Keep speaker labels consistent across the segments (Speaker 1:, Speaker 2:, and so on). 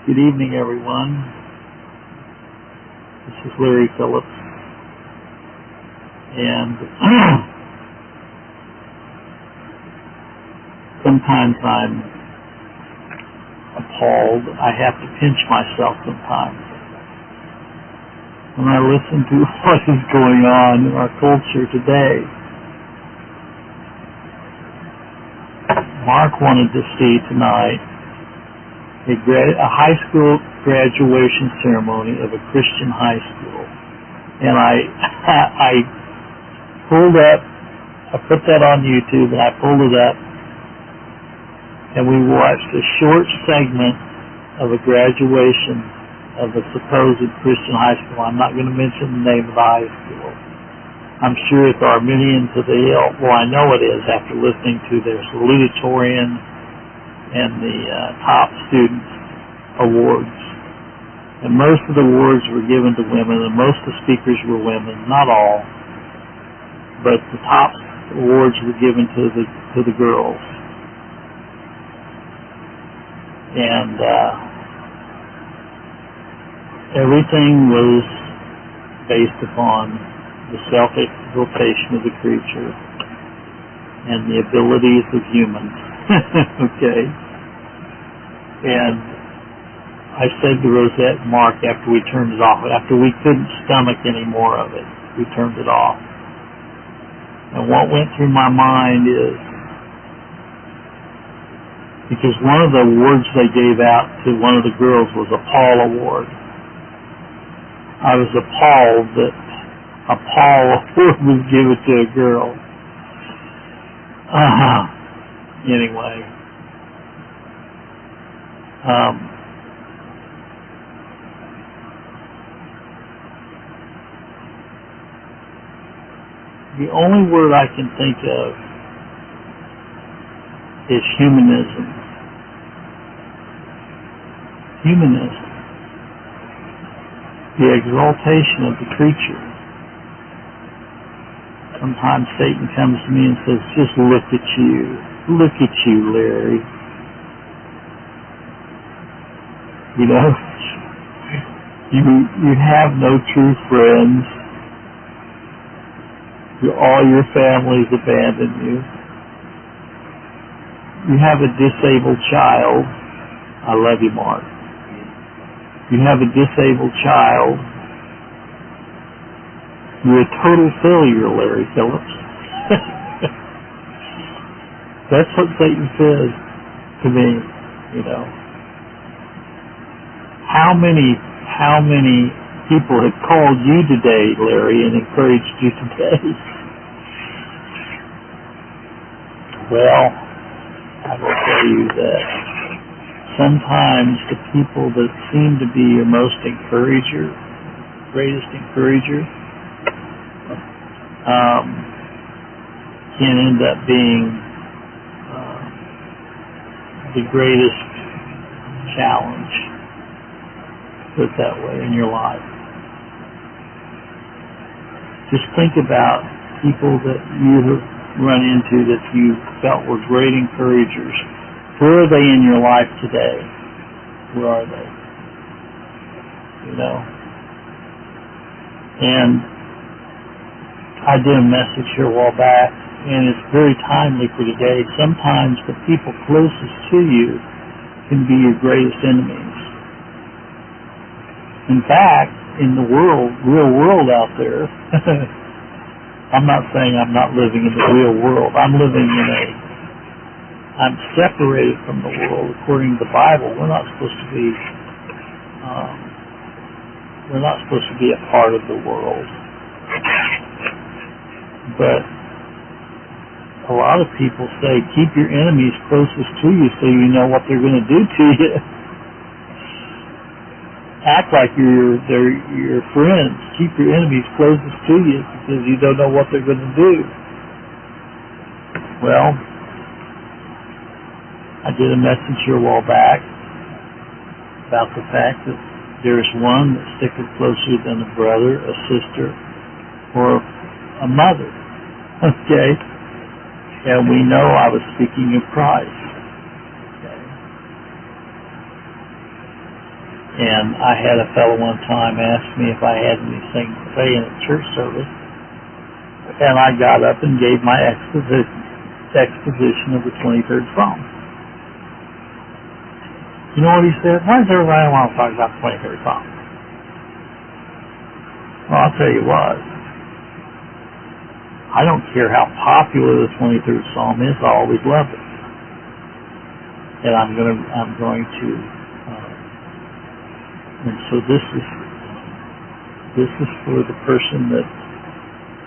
Speaker 1: Good evening, everyone. This is Larry Phillips, and sometimes I'm appalled. I have to pinch myself sometimes when I listen to what is going on in our culture today. Mark wanted to see tonight a high school graduation ceremony of a Christian high school, and I pulled up. I put that on YouTube, and I pulled it up, and we watched a short segment of a graduation of a supposed Christian high school. I'm not going to mention the name of the high school. I'm sure it's Arminians of the Hill. Well, I know it is after listening to their salutatorian and the top students awards. And most of the awards were given to women, and most of the speakers were women, not all. But the top awards were given to the girls. And everything was based upon the self-exaltation of the creature and the abilities of humans. Okay. And I said to Rosette and Mark after we turned it off, after we couldn't stomach any more of it, we turned it off. And what went through my mind is, because one of the awards they gave out to one of the girls was a Paul Award. I was appalled that a Paul Award was given to a girl. Anyway, the only word I can think of is humanism. Humanism. The exaltation of the creature. Sometimes Satan comes to me and says, just look at you. Look at you, Larry. You know, you have no true friends. All your family's abandoned you. You have a disabled child. I love you, Mark. You have a disabled child. You're a total failure, Larry Phillips. That's what Satan says to me, you know. How many people have called you today, Larry, and encouraged you today? Well, I will tell you that sometimes the people that seem to be your most encourager, greatest encourager, can end up being the greatest challenge, put it that way, in your life. Just think about people that you have run into that you felt were great encouragers. Where are they in your life today? Where are they? You know? And I did a message here a while back, and it's very timely for today. Sometimes the people closest to you can be your greatest enemies. In fact, in the real world out there, I'm not saying I'm not living in the real world. I'm separated from the world according to the Bible. We're not supposed to be a part of the world. But a lot of people say, keep your enemies closest to you so you know what they're going to do to you. Act like you're your friends. Keep your enemies closest to you because you don't know what they're going to do. Well, I did a message here a while back about the fact that there's one that sticketh closer than a brother, a sister, or a mother. Okay? And we know I was speaking of Christ. Okay? And I had a fellow one time ask me if I had anything to say in a church service, and I got up and gave my exposition of the 23rd Psalm. You know what he said? Why does everybody want to talk about the 23rd Psalm? Well, I'll tell you what. I don't care how popular the 23rd Psalm is. I always love it, and I'm going to. And so this is for the person that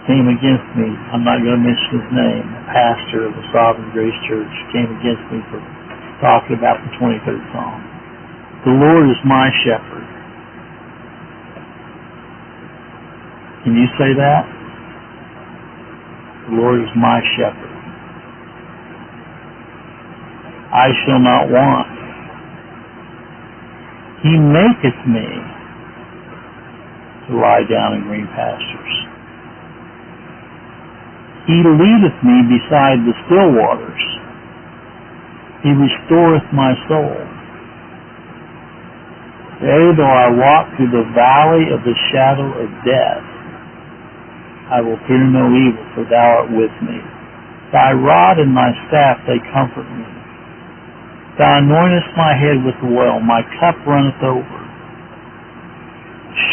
Speaker 1: came against me. I'm not going to mention his name. A pastor of the Sovereign Grace Church came against me for talking about the 23rd Psalm. The Lord is my shepherd. Can you say that? The Lord is my shepherd. I shall not want. He maketh me to lie down in green pastures. He leadeth me beside the still waters. He restoreth my soul. Yea, though I walk through the valley of the shadow of death, I will fear no evil, for thou art with me. Thy rod and thy staff, they comfort me. Thou anointest my head with oil, my cup runneth over.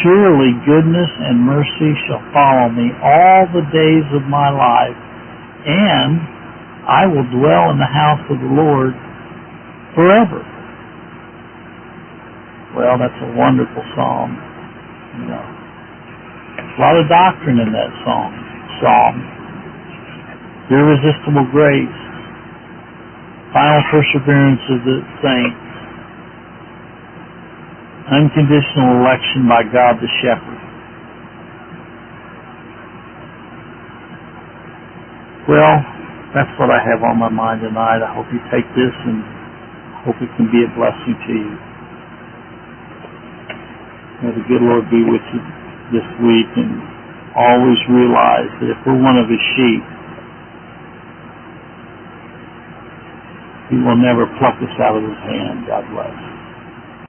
Speaker 1: Surely goodness and mercy shall follow me all the days of my life, and I will dwell in the house of the Lord forever. Well, that's a wonderful psalm. You know, a lot of doctrine in that psalm. Irresistible grace. Final perseverance of the saints, unconditional election by God the Shepherd. Well, that's what I have on my mind tonight. I hope you take this and hope it can be a blessing to you. May the good Lord be with you this week, and always realize that if we're one of His sheep, He will never pluck us out of His hand. God bless.